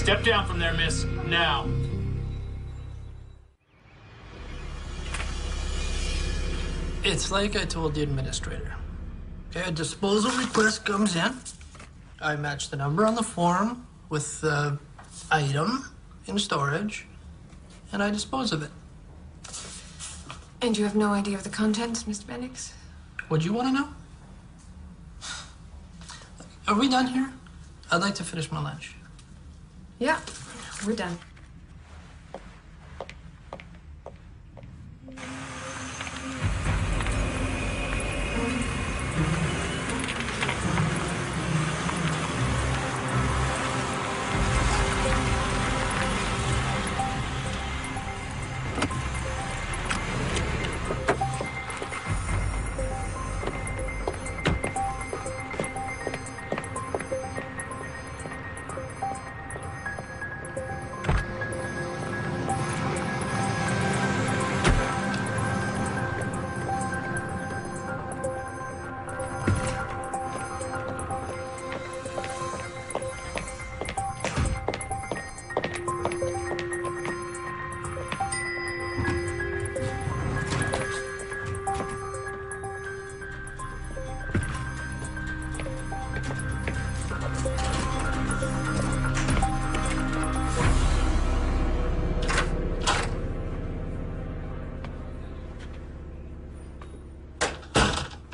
Step down from there, miss. Now. It's like I told the administrator. Okay, a disposal request comes in. I match the number on the form with the item in storage, and I dispose of it. And you have no idea of the contents, Mr. Bendix? Would you want to know? Are we done here? I'd like to finish my lunch. Yeah, we're done.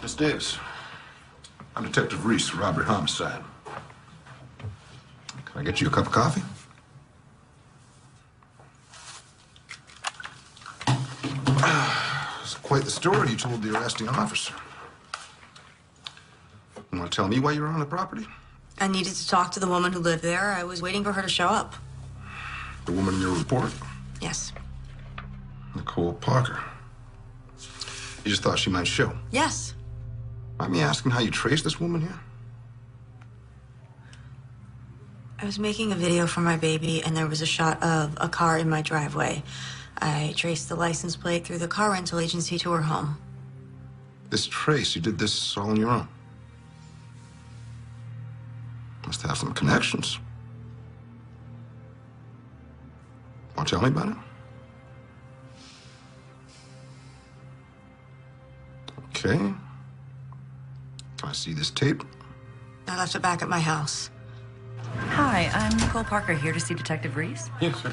Miss Davis, I'm Detective Reese, robbery homicide. Can I get you a cup of coffee? It's quite the story you told the arresting officer. You want to tell me why you were on the property? I needed to talk to the woman who lived there. I was waiting for her to show up. The woman in your report? Yes. Nicole Parker. You just thought she might show? Yes. Mind me asking how you traced this woman here? I was making a video for my baby, and there was a shot of a car in my driveway. I traced the license plate through the car rental agency to her home. This trace, you did this all on your own? Must have some connections. Want to tell me about it? Okay. Can I see this tape? I left it back at my house. Hi, I'm Nicole Parker, here to see Detective Reese. Yes, sir.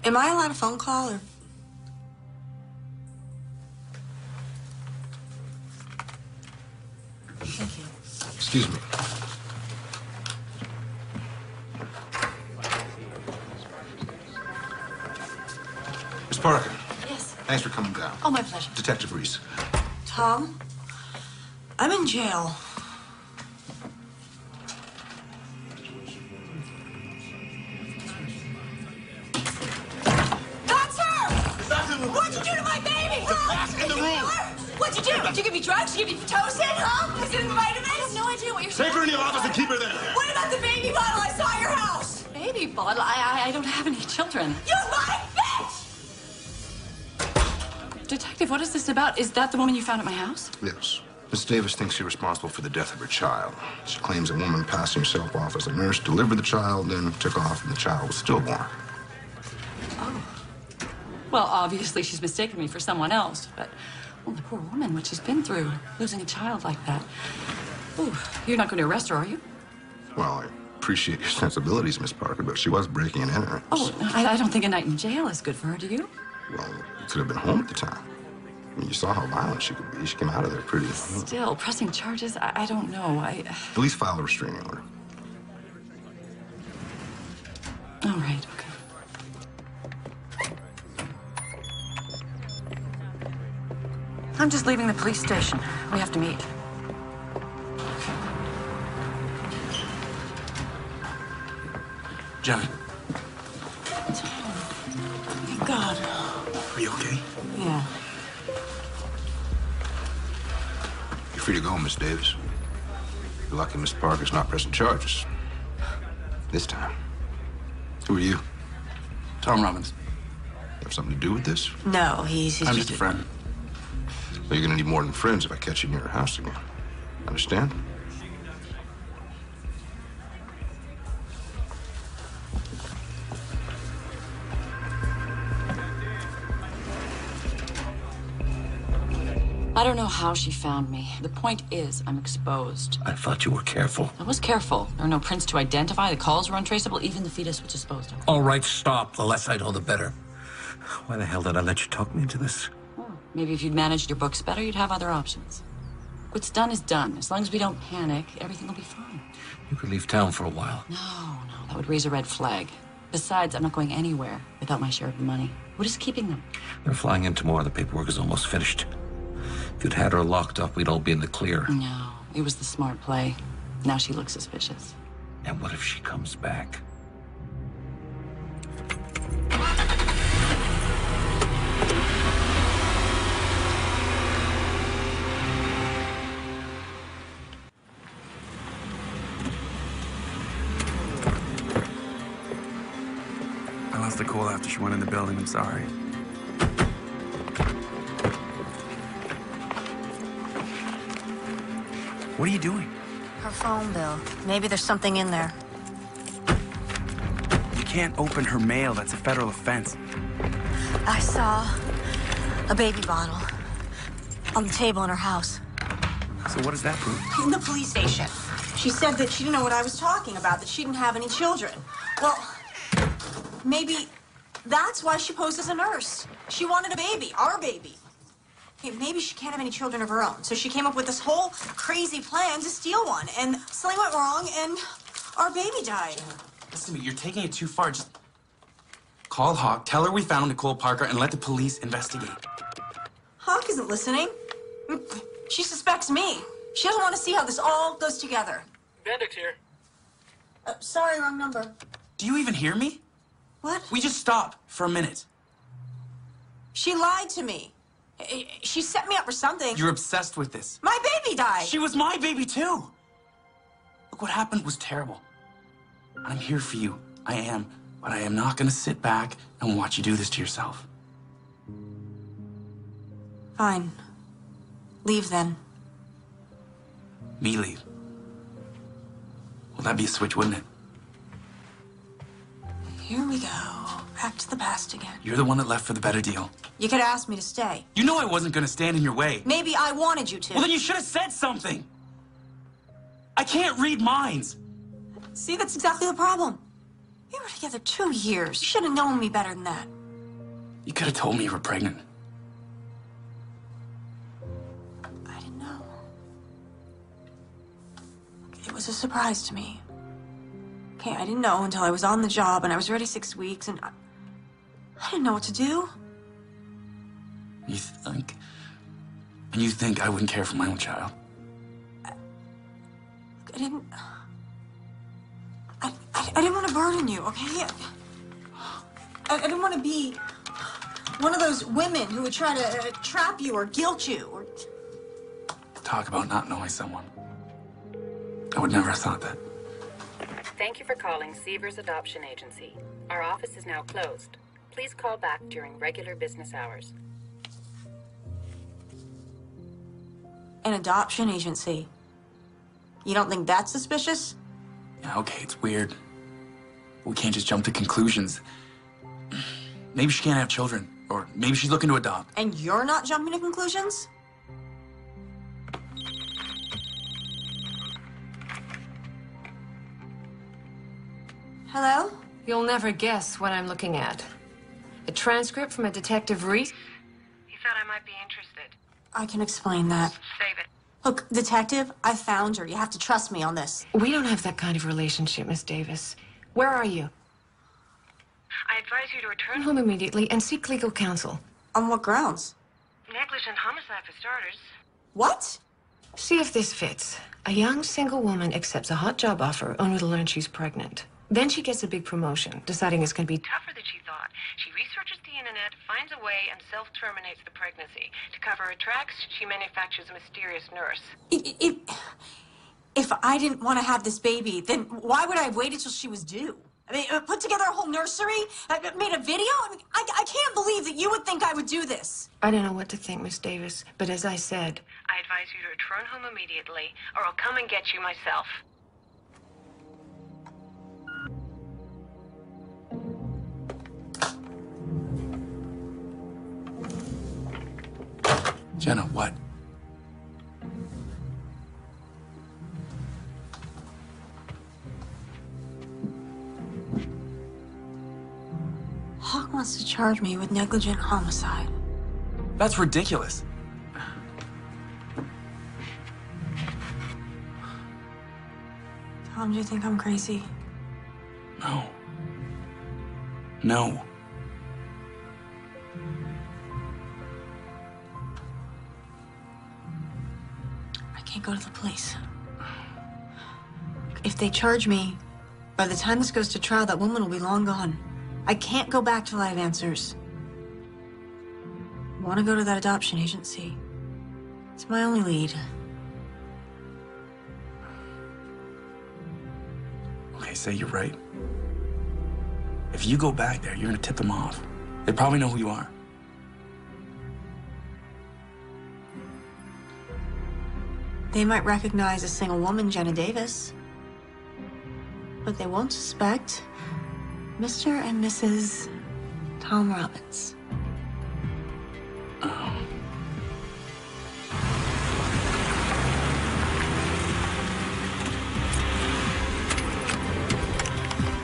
Am I allowed a phone call, or...? Thank you. Excuse me. Miss Parker. Yes. Thanks for coming down. Oh, my pleasure. Detective Reese. Tom, I'm in jail. That's her! What'd you do to my baby, huh? In the room! What'd you do? Did you give me drugs? Did you give me Pitocin, huh? Was it in the vitamins? I have no idea what you're saying. Take her in your office and keep her there. What about the baby bottle I saw at your house? Baby bottle? I don't have any children. You lying bitch! Detective, what is this about? Is that the woman you found at my house? Yes. Miss Davis thinks you're responsible for the death of her child. She claims a woman passing herself off as a nurse delivered the child, then took off, and the child was stillborn. Oh. Well, obviously she's mistaken me for someone else, but, well, the poor woman, what she's been through, losing a child like that. Ooh, you're not going to arrest her, are you? Well, I appreciate your sensibilities, Miss Parker, but she was breaking and entering. Oh, I don't think a night in jail is good for her, do you? Well, you could have been home at the time. I mean, you saw how violent she could be. She came out of there pretty... Still, pressing charges? I don't know. At least file a restraining order. All right, okay. I'm just leaving the police station. We have to meet. Johnny, Thank God. are you okay? Yeah. You're free to go, Miss Davis. You're lucky Miss Parker's not pressing charges. This time. Who are you? Tom Robbins. Have something to do with this? No, he's I'm just just a friend. Well, you're gonna need more than friends if I catch you near your house again. Understand? I don't know how she found me. The point is, I'm exposed. I thought you were careful. I was careful. There are no prints to identify. The calls were untraceable. Even the fetus was disposed of. All right, stop. The less I know, the better. Why the hell did I let you talk me into this? Oh, maybe if you'd managed your books better, you'd have other options. What's done is done. As long as we don't panic, everything will be fine. You could leave town for a while. No, that would raise a red flag. Besides, I'm not going anywhere without my share of the money. What is keeping them? They're flying in tomorrow. The paperwork is almost finished. If you'd had her locked up, we'd all be in the clear. No, it was the smart play. Now she looks suspicious. And what if she comes back? I lost the cool after she went in the building. I'm sorry. What are you doing? Her phone bill. Maybe there's something in there. You can't open her mail. That's a federal offense. I saw a baby bottle on the table in her house. So what does that prove? In the police station. She said that she didn't know what I was talking about, that she didn't have any children. Well, maybe that's why she posed as a nurse. She wanted a baby, our baby. Hey, maybe she can't have any children of her own, so she came up with this whole crazy plan to steal one, and something went wrong, and our baby died. Listen to me, you're taking it too far. Just call Hawk, tell her we found Nicole Parker, and let the police investigate. Hawk isn't listening. She suspects me. She doesn't want to see how this all goes together. Bendix here. Sorry, wrong number. Do you even hear me? What? We just stop for a minute. She lied to me. She set me up for something. You're obsessed with this. My baby died. She was my baby, too. Look, what happened was terrible. I'm here for you. I am. But I am not going to sit back and watch you do this to yourself. Fine. Leave then. Me leave. Well, that'd be a switch, wouldn't it? Here we go. Back to the past again. You're the one that left for the better deal. You could ask me to stay. You know I wasn't going to stand in your way. Maybe I wanted you to. Well, then you should have said something. I can't read minds. See, that's exactly the problem. We were together 2 years. You should have known me better than that. You could have told me you were pregnant. I didn't know. It was a surprise to me. Okay, I didn't know until I was on the job and I was ready 6 weeks and I didn't know what to do. You think I wouldn't care for my own child? I didn't want to burden you, okay? I didn't want to be one of those women who would try to trap you or guilt you or... Talk about not knowing someone. I would never have thought that. Thank you for calling Seavers Adoption Agency. Our office is now closed. Please call back during regular business hours. An adoption agency. You don't think that's suspicious? Yeah, okay, it's weird. We can't just jump to conclusions. Maybe she can't have children, or maybe she's looking to adopt. And you're not jumping to conclusions? Hello? You'll never guess what I'm looking at. A transcript from a Detective Reese. He said I might be interested. I can explain that. Save it. Look, Detective, I found her. You have to trust me on this. We don't have that kind of relationship, Miss Davis. Where are you? I advise you to return Home immediately and seek legal counsel. On what grounds? negligent homicide for starters. What? See if this fits. A young single woman accepts a hot job offer only to learn she's pregnant. Then she gets a big promotion, deciding it's going to be Tougher than she thought. She researches the internet, finds a way, and self-terminates the pregnancy. To cover her tracks, she manufactures a mysterious nurse. If I didn't want to have this baby, then why would I have waited till she was due? I mean, put together a whole nursery, made a video. I mean, I can't believe that you would think I would do this. I don't know what to think, Miss Davis, but as I said, I I advise you to return home immediately, or I'll come and get you myself. Jenna, what? Hawk wants to charge me with negligent homicide. That's ridiculous. Tom, do you think I'm crazy? No. No. I can't go to the police. If they charge me, by the time this goes to trial, that woman will be long gone. I can't go back till I have answers. I want to go to that adoption agency. It's my only lead. Okay, say you're right. If you go back there, you're gonna tip them off. They probably know who you are. They might recognize a single woman, Jenna Davis. But they won't suspect Mr. and Mrs. Tom Robbins.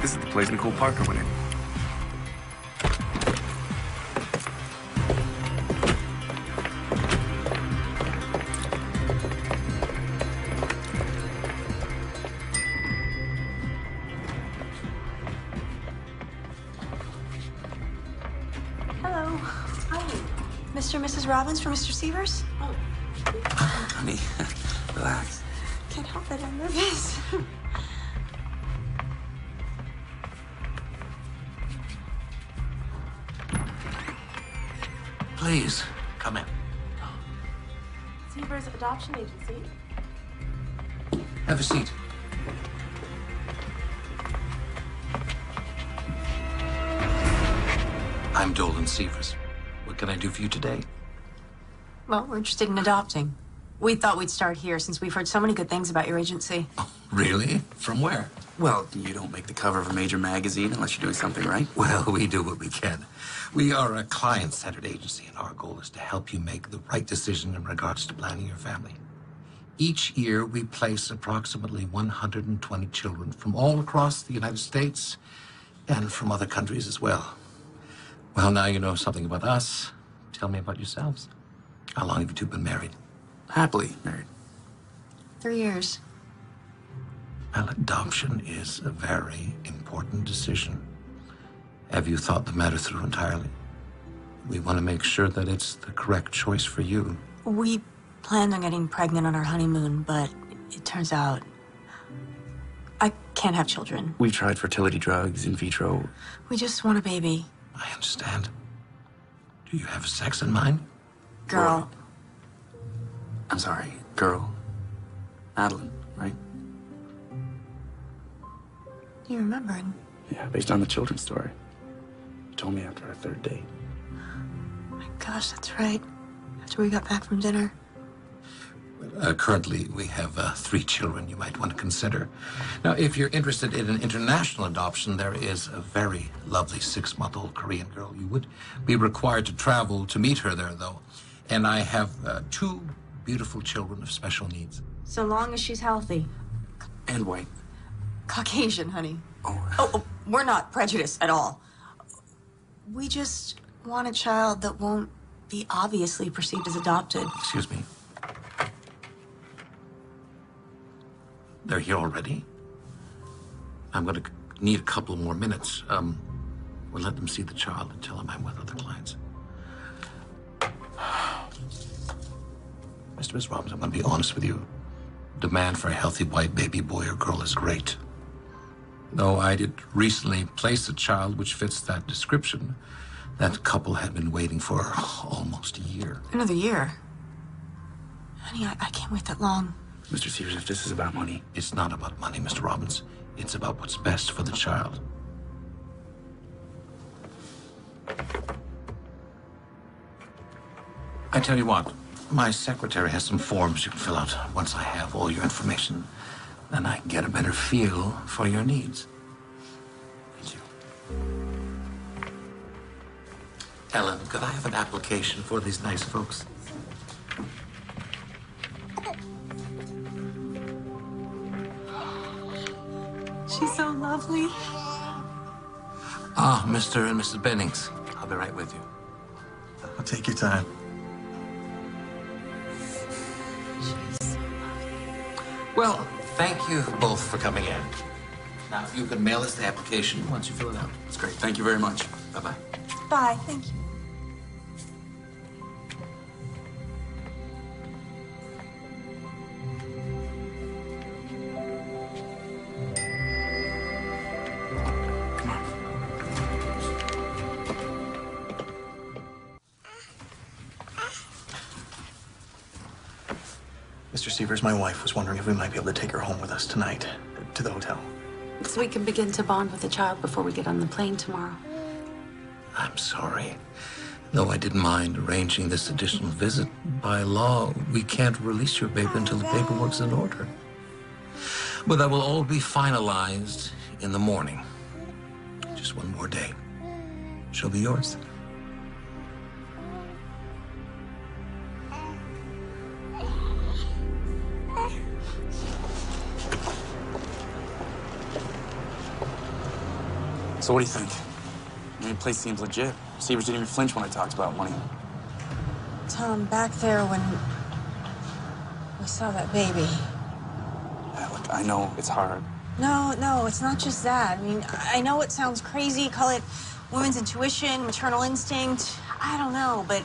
This is the place Nicole Parker went in. Hello. Hi. Mr. and Mrs. Robbins for Mr. Severs? Oh. Honey, relax. Can't help it, I'm nervous. Please, come in. Severs Adoption Agency. Have a seat. I'm Dolan Severs. What can I do for you today? Well, we're interested in adopting. We thought we'd start here since we've heard so many good things about your agency. Oh, really? From where? Well, you don't make the cover of a major magazine unless you're doing something right. Well, we do what we can. We are a client-centered agency, and our goal is to help you make the right decision in regards to planning your family. Each year, we place approximately 120 children from all across the United States and from other countries as well. Well, now you know something about us. Tell me about yourselves. How long have you two been married? Happily married. 3 years. Well, adoption is a very important decision. Have you thought the matter through entirely? We want to make sure that it's the correct choice for you. We planned on getting pregnant on our honeymoon, but it turns out I can't have children. We've tried fertility drugs, in vitro. We just want a baby. I understand. Do you have sex in mind? Girl. I'm sorry, girl. Madeline, right? You remembering? Yeah, based on the children's story. You told me after our third date. My gosh, that's right. After we got back from dinner. Currently, we have 3 children you might want to consider. Now, if you're interested in an international adoption, there is a very lovely 6-month-old Korean girl. You would be required to travel to meet her there, though. And I have 2 beautiful children of special needs. So long as she's healthy. And white. Caucasian, honey. Oh. Oh, we're not prejudiced at all. We just want a child that won't be obviously perceived as adopted. Excuse me. They're here already? I'm going to need a couple more minutes. We'll let them see the child and tell them I'm with other clients. Miss Robbins, I'm going to be honest with you. Demand for a healthy white baby boy or girl is great. Though I did recently place a child which fits that description, that couple had been waiting for almost a year. Another year? Honey, I can't wait that long. Mr. Severs, if this is about money... It's not about money, Mr. Robbins. It's about what's best for the child. I tell you what, My secretary has some forms you can fill out. Once I have all your information, then I can get a better feel for your needs. Thank you. Ellen, could I have an application for these nice folks? She's so lovely. Ah, Mr. and Mrs. Bennings. I'll be right with you. I'll take your time. Well, thank you both for coming in. Now, if you can mail us the application once you fill it out. That's great. Thank you very much. Bye-bye. Bye. Thank you. Mr. Severs, my wife was wondering if we might be able to take her home with us tonight to the hotel. So we can begin to bond with the child before we get on the plane tomorrow. I'm sorry. Though I didn't mind arranging this additional visit, by law, we can't release your baby until the paperwork's in order. But that will all be finalized in the morning. Just one more day. She'll be yours. So what do you think? I mean, the place seems legit. Severs didn't even flinch when I talked about money. Tom, back there when we saw that baby. Yeah, look, I know it's hard. No, it's not just that. I mean, I know it sounds crazy, call it women's intuition, maternal instinct. I don't know, but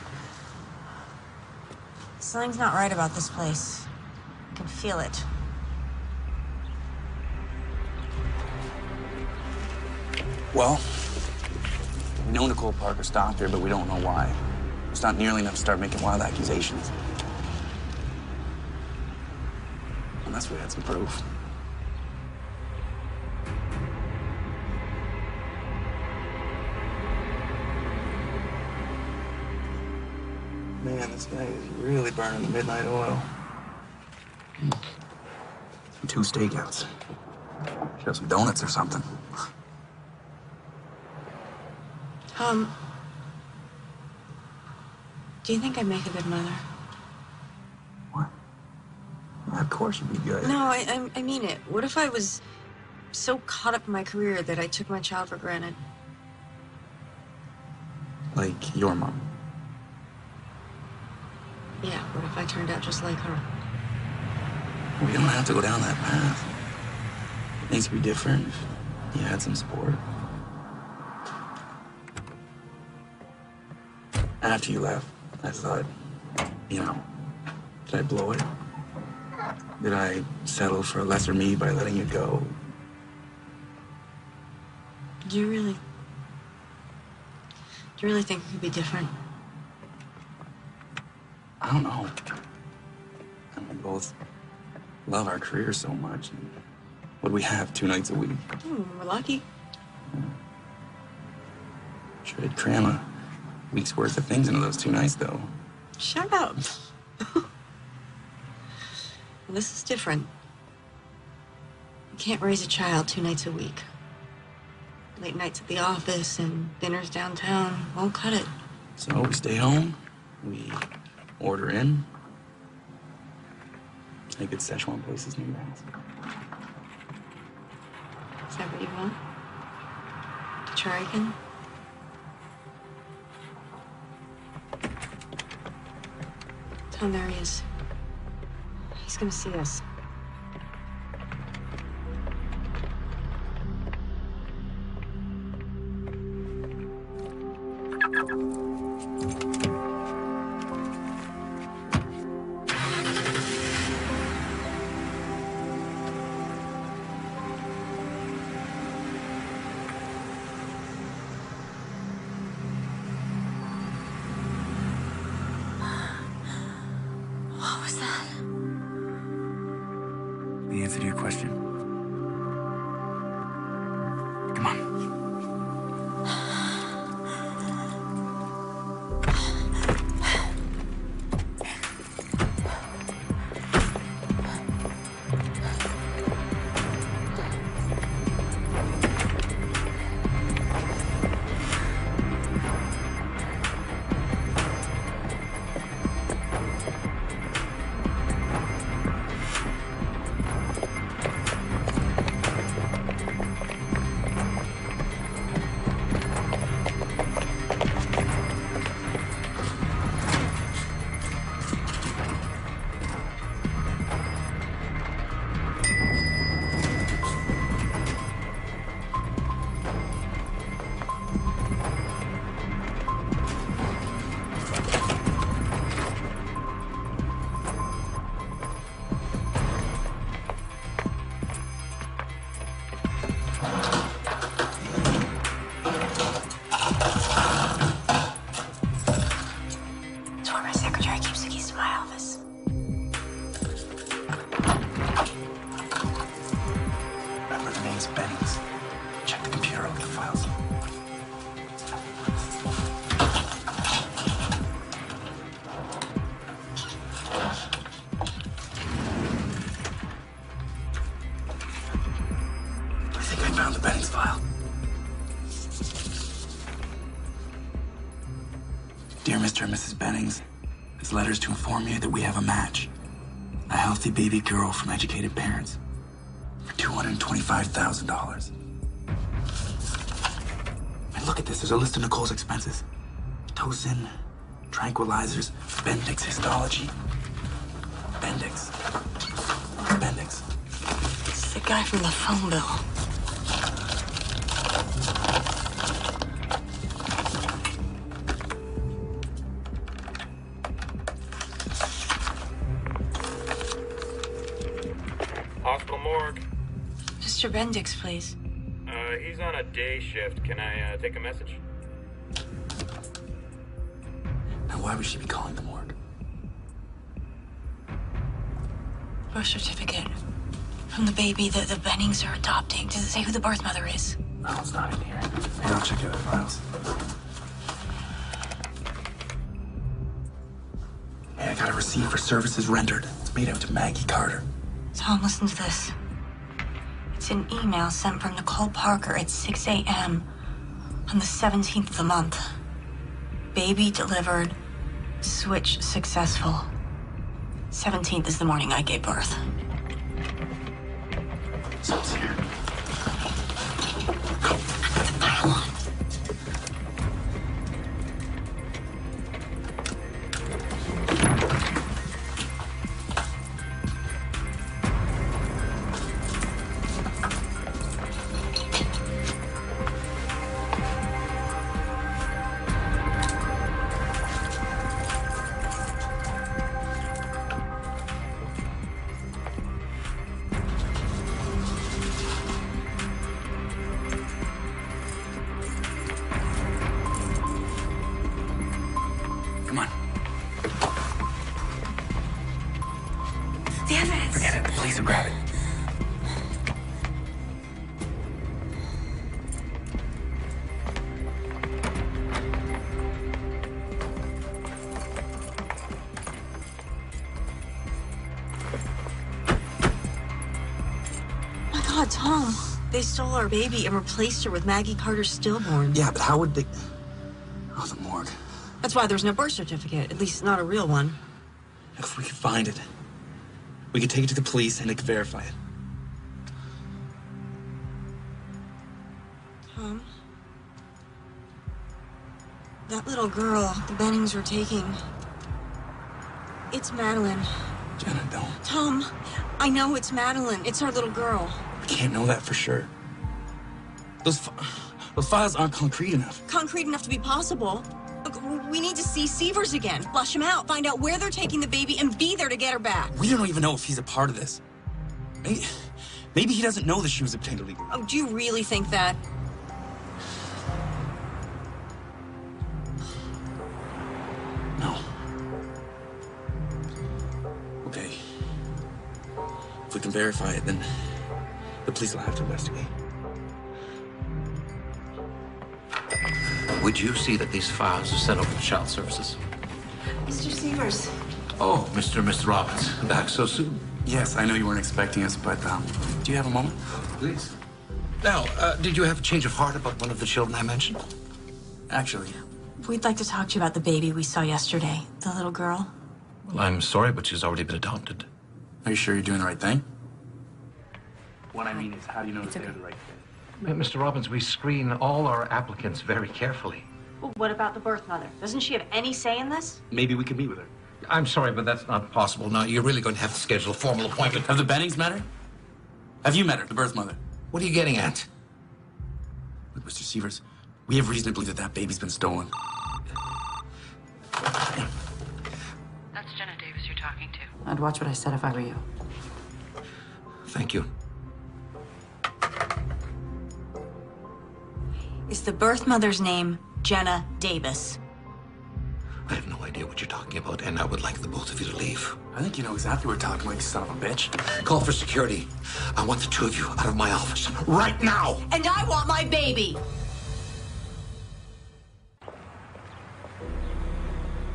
something's not right about this place. I can feel it. Well, we know Nicole Parker stopped her, but we don't know why. It's not nearly enough to start making wild accusations. Unless we had some proof. Man, this guy is really burning the midnight oil. 2 stakeouts. Should have some donuts or something. Do you think I make a good mother? What? Of course you'd be good. No, I mean it. What if I was so caught up in my career that I took my child for granted? Like your mom. Yeah, what if I turned out just like her? We don't have to go down that path. Things could be different if you had some support. After you left, I thought, you know, did I blow it? Did I settle for a lesser me by letting you go? Do you really think it could be different? I don't know. And we both love our careers so much. And what do we have 2 nights a week? We're lucky. Sure did cram a week's worth of things into those 2 nights, though. Shut up. Well, this is different. You can't raise a child 2 nights a week. Late nights at the office and dinners downtown won't cut it. So we stay home, we order in. Any good Szechuan places near your house? Is that what you want? To try again? Tom, there he is. He's gonna see us. What was that? The answer to your question. Come on. Found the Bennings file. Dear Mr. and Mrs. Bennings, this letter is to inform you that we have a match. A healthy baby girl from educated parents for $225,000. And look at this. There's a list of Nicole's expenses. Tocin, tranquilizers, Bendix histology. Bendix. Bendix. It's the guy from the phone bill. Hospital morgue. Mr. Bendix, please. He's on a day shift. Can I take a message? Now, why would she be calling the morgue? Birth certificate from the baby that the Bennings are adopting. Does it say who the birth mother is? Oh, it's not in here. Hey, I'll check the other files. Hey, I got a receipt for services rendered. It's made out to Maggie Carter. Tom, listen to this. It's an email sent from Nicole Parker at 6 a.m. on the 17th of the month. Baby delivered. Switch successful. 17th is the morning I gave birth. Someone's here. Pile on. Come on. The evidence. Forget it. The police will grab it. My God, Tom. They stole our baby and replaced her with Maggie Carter's stillborn. Yeah, but how would they... Oh, the morgue. That's why there's no birth certificate. At least not a real one. If we could find it, we could take it to the police and they could verify it. Tom? That little girl the Bennings were taking... It's Madeline. Jenna, don't. Tom, I know it's Madeline. It's our little girl. We can't know that for sure. Those files aren't concrete enough. Concrete enough to be possible. Look, we need to see Severs again. Flush him out. Find out where they're taking the baby and be there to get her back. We don't even know if he's a part of this. Maybe he doesn't know that she was obtained illegally. Oh, do you really think that? No. Okay. If we can verify it, then the police will have to investigate. Would you see that these files are sent over to Child Services? Mr. Severs. Oh, Mr. and Mr. Robbins, back so soon. Yes, I know you weren't expecting us, but do you have a moment? Please. Now, did you have a change of heart about one of the children I mentioned? Actually, We'd like to talk to you about the baby we saw yesterday. The little girl. Well, I'm sorry, but she's already been adopted. are you sure you're doing the right thing? What I mean is, how do you know that they're the right thing? Mr. Robbins, we screen all our applicants very carefully. Well, what about the birth mother? Doesn't she have any say in this? Maybe we could meet with her. I'm sorry, but that's not possible. Now, you're really going to have to schedule a formal appointment. Have the Bennings met her? Have you met her, the birth mother? What are you getting at? Look, Mr. Severs, we have reason to believe that that baby's been stolen. That's Jenna Davis you're talking to. I'd watch what I said if I were you. Thank you. Is the birth mother's name Jenna Davis? I have no idea what you're talking about, and I would like the both of you to leave. I think you know exactly what we're talking about, you son of a bitch. Call for security. I want the two of you out of my office right now. And I want my baby!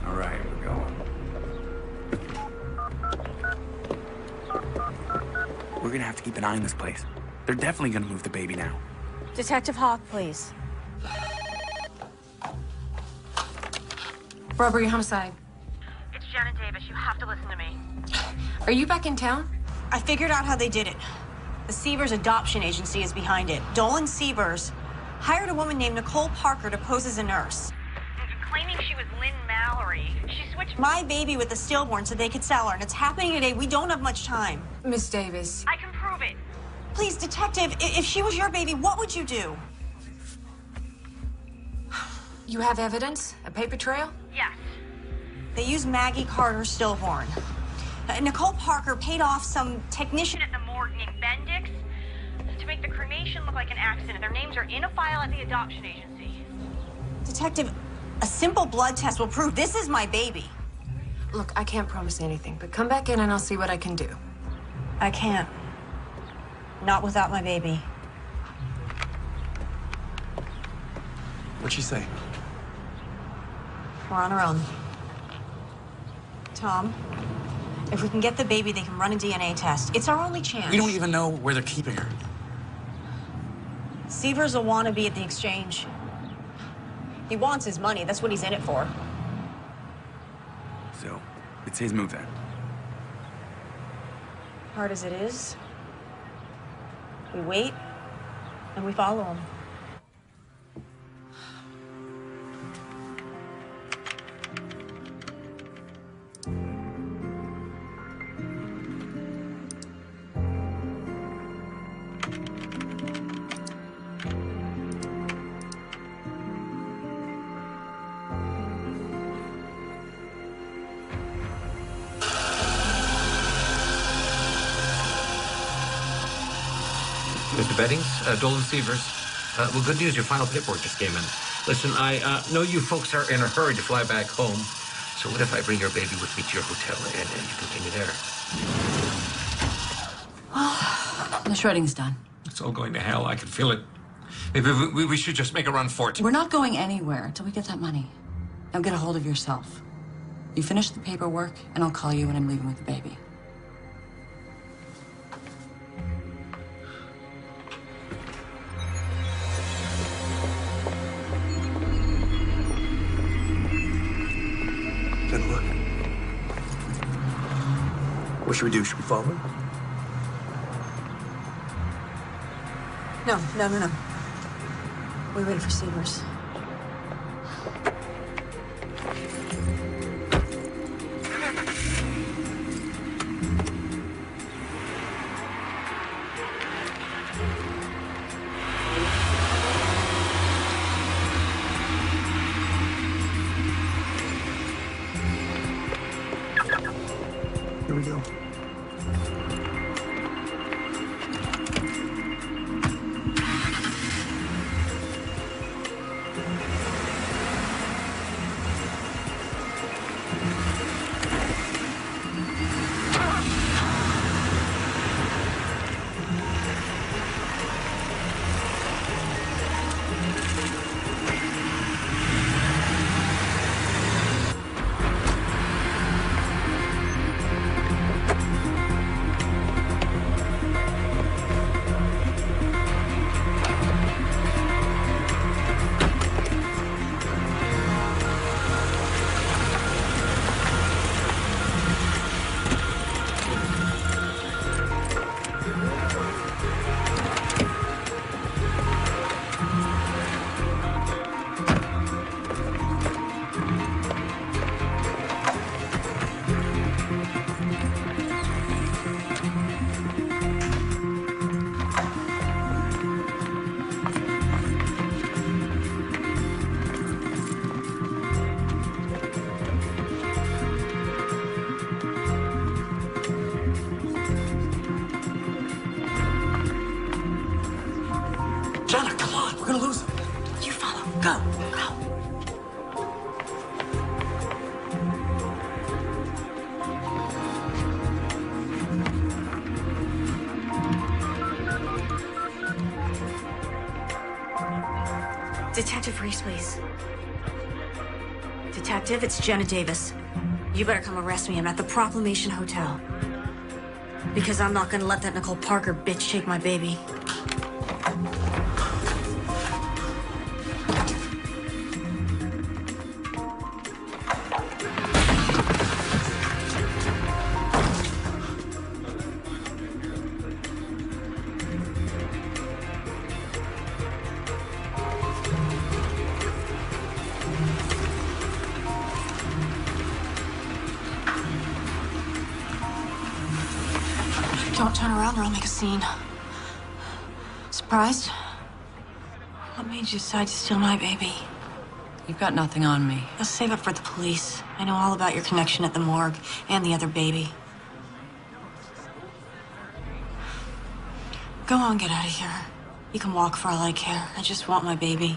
All right, we're going. We're gonna have to keep an eye on this place. They're definitely gonna move the baby now. Detective Hawk, please. Robbery, homicide. It's Janet Davis. You have to listen to me. Are you back in town? I figured out how they did it. The Sievers Adoption Agency is behind it. Dolan Sievers hired a woman named Nicole Parker to pose as a nurse. Claiming she was Lynn Mallory. She switched my baby with the stillborn so they could sell her, and it's happening today. We don't have much time. Miss Davis. I can prove it. Please, detective, if she was your baby, what would you do? You have evidence? A paper trail? Yes. They used Maggie Carter's stillborn. Nicole Parker paid off some technician At the morgue named Bendix to make the cremation look like an accident. Their names are in a file at the adoption agency. Detective, a simple blood test will prove this is my baby. Look, I can't promise anything, but come back in and I'll see what I can do. I can't. Not without my baby. What'd she say? We're on our own. Tom, if we can get the baby, they can run a DNA test. It's our only chance. We don't even know where they're keeping her. Sievers will want to be at the exchange. He wants his money. That's what he's in it for. So, it's his move then. Hard as it is, we wait and we follow him. Mr. Beddings, Dolan Sievers. Well, good news, your final paperwork just came in. Listen, I know you folks are in a hurry to fly back home, so what if I bring your baby with me to your hotel and you continue there? Well, the shredding's done. It's all going to hell. I can feel it. Maybe we should just make a run for it. We're not going anywhere until we get that money. Now get a hold of yourself. You finish the paperwork, and I'll call you when I'm leaving with the baby. Then look. What should we do? Should we follow her? No. We wait for Sievers. Here we go. Jenna, come on. We're gonna lose him. You follow. Go. Detective Reese, please. Detective, it's Jenna Davis. You better come arrest me. I'm at the Proclamation Hotel. Because I'm not gonna let that Nicole Parker bitch take my baby. turn around or I'll make a scene. Surprised? What made you decide to steal my baby? You've got nothing on me. I'll save it for the police. I know all about your connection at the morgue and the other baby. Go on, get out of here. You can walk for all I care. I just want my baby.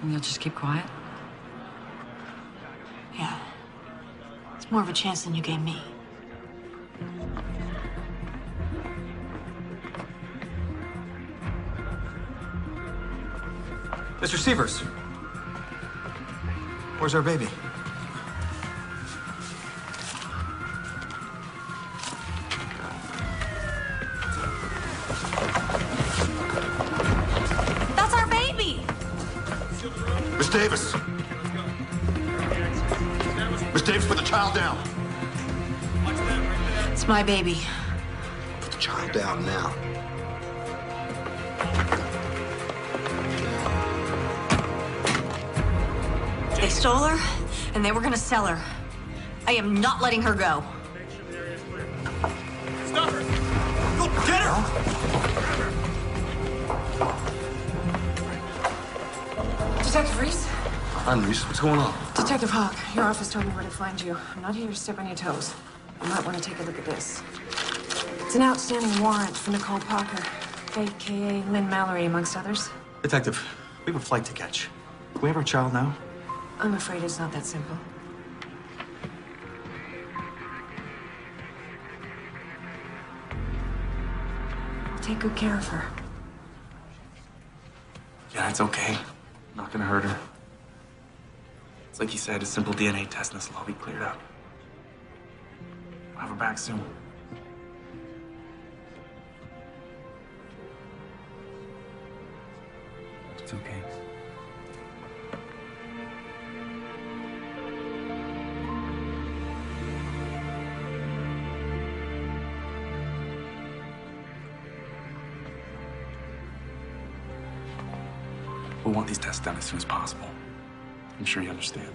And you'll just keep quiet? Yeah. It's more of a chance than you gave me. Mr. Sievers. Where's our baby? That's our baby! Miss Davis! Miss Davis, put the child down. It's my baby. Put the child down now. They stole her, and they were gonna sell her. I am not letting her go. Stop her! Go get her! Detective Reese? I'm Reese. What's going on? Detective Hawk, your office told me where to find you. I'm not here to step on your toes. You might want to take a look at this. It's an outstanding warrant for Nicole Parker, a.k.a. Lynn Mallory, amongst others. Detective, we have a flight to catch. Do we have our child now? I'm afraid it's not that simple. I'll take good care of her. Yeah, it's okay. Not gonna hurt her. It's like you said, a simple DNA test and this will all be cleared up. We'll have her back soon. It's okay. We want these tests done as soon as possible. I'm sure you understand.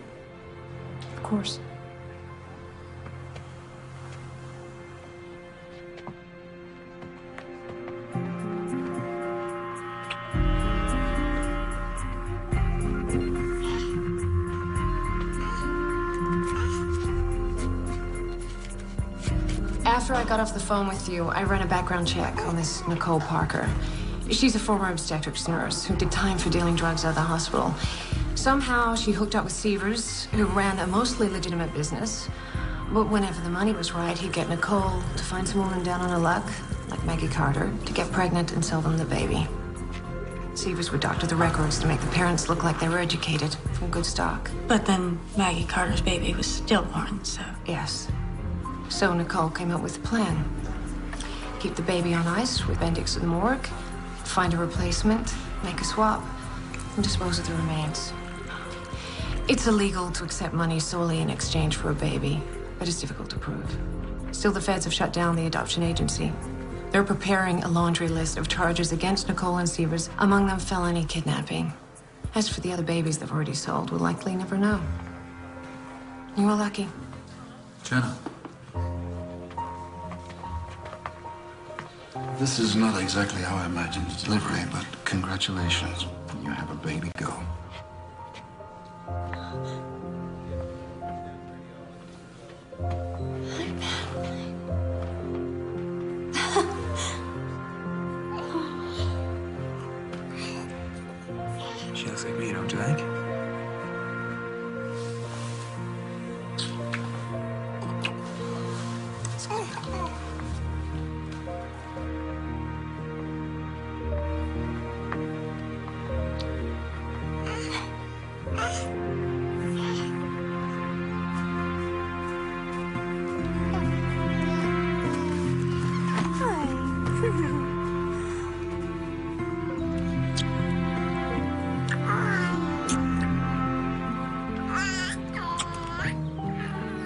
Of course. After I got off the phone with you, I ran a background check on this Nicole Parker. She's a former obstetrics nurse who did time for dealing drugs at the hospital. Somehow she hooked up with Sievers, who ran a mostly legitimate business. But whenever the money was right, he'd get Nicole to find some woman down on her luck, like Maggie Carter, to get pregnant and sell them the baby. Sievers would doctor the records to make the parents look like they were educated from good stock. But then Maggie Carter's baby was stillborn, so... Yes. So Nicole came up with a plan. Keep the baby on ice with Bendix at the morgue, find a replacement, make a swap, and dispose of the remains. It's illegal to accept money solely in exchange for a baby, but it's difficult to prove. Still, the feds have shut down the adoption agency. They're preparing a laundry list of charges against Nicole and Sievers, among them felony kidnapping. As for the other babies they've already sold, we'll likely never know. You were lucky. Jenna. This is not exactly how I imagined the delivery, but congratulations. You have a baby girl. She looks like me, don't you think?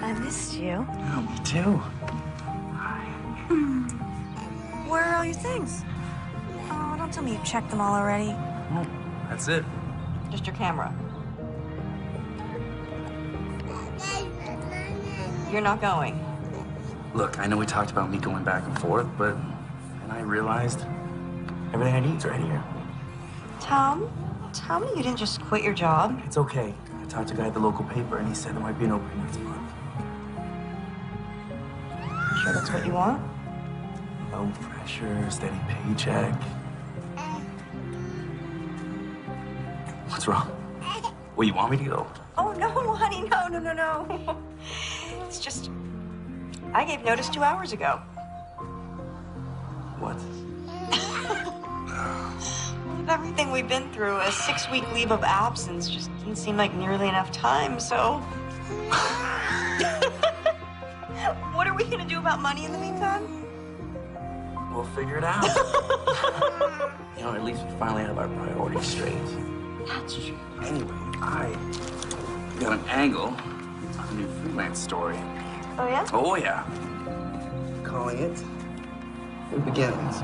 I missed you. Oh, me too. Where are all your things? Oh, don't tell me you checked them all already. Oh, that's it. Just your camera. You're not going. Look, I know we talked about me going back and forth, but And I realized everything I need is right here. Tom, tell me you didn't just quit your job. It's okay. I talked to a guy at the local paper, and he said there might be an opening next month. Sure that's what you want? No pressure, steady paycheck. What's wrong? Well, you want me to go? Oh, no, honey, no. It's just, I gave notice 2 hours ago. What? With everything we've been through, a 6-week leave of absence just didn't seem like nearly enough time, so... What are we gonna do about money in the meantime? We'll figure it out. You know, at least we finally have our priorities straight. That's true. Anyway, I got an angle on a new freelance story. Oh, yeah? Oh, yeah. Calling it The Beginnings.